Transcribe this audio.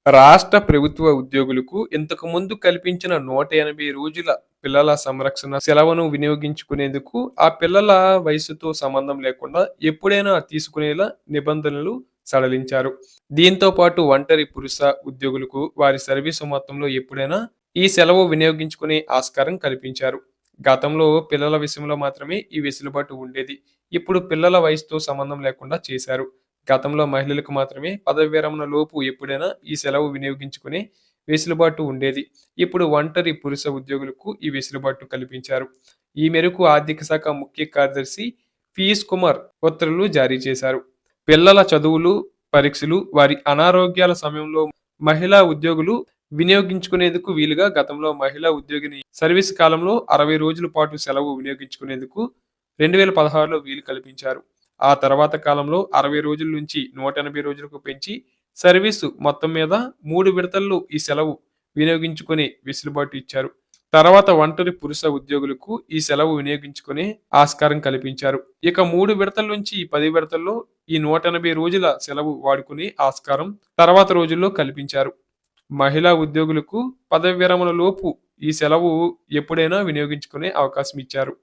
రాష్ట్ర ప్రభుత్వ ఉద్యోగులకు ఇంతకు ముందు కల్పించిన 180 రోజుల పిల్లల సంరక్షణ సెలవును వినియోగించుకునేందుకు ఆ పిల్లల వయసుతో సంబంధం లేకుండా ఎప్పుడైనా తీసుకునేలా నిబంధనలు సడలించారు. దీంతో పాటు ఒంటరి పురుష ఉద్యోగులకు వారి సర్వీసు మొత్తంలో ఎప్పుడైనా ఈ సెలవు వినియోగించుకునే ఆస్కారం కల్పించారు. గతంలో పిల్లల విషయంలో మాత్రమే ఈ వెసులుబాటు ఉండేది. ఇప్పుడు పిల్లల వయసుతో సంబంధం లేకుండా చేశారు. గతంలో మహిళలకు మాత్రమే పదవి విరమణ లోపు ఎప్పుడైనా ఈ సెలవు వినియోగించుకునే వెసులుబాటు ఉండేది. ఇప్పుడు ఒంటరి పురుష ఉద్యోగులకు ఈ వెసులుబాటు కల్పించారు. ఈ మేరకు ఆర్థిక శాఖ ముఖ్య కార్యదర్శి పీయూష్ కుమార్ ఉత్తర్వులు జారీ చేశారు. పిల్లల చదువులు, పరీక్షలు, వారి అనారోగ్యాల సమయంలో మహిళా ఉద్యోగులు వినియోగించుకునేందుకు వీలుగా గతంలో మహిళా ఉద్యోగిని సర్వీస్ కాలంలో 60 రోజుల పాటు సెలవు వినియోగించుకునేందుకు 2016లో వీలు కల్పించారు. ఆ తర్వాత కాలంలో 60 రోజుల నుంచి 180 రోజులకు పెంచి సర్వీసు మొత్తం మీద 3 విడతల్లో ఈ సెలవు వినియోగించుకునే వెసులుబాటు ఇచ్చారు. తర్వాత ఒంటరి పురుష ఉద్యోగులకు ఈ సెలవు వినియోగించుకునే ఆస్కారం కల్పించారు. ఇక 3 విడతల నుంచి 10 విడతల్లో ఈ 180 రోజుల సెలవు వాడుకునే ఆస్కారం తర్వాత రోజుల్లో కల్పించారు. మహిళా ఉద్యోగులకు పదవి విరమణ లోపు ఈ సెలవు ఎప్పుడైనా వినియోగించుకునే అవకాశం ఇచ్చారు.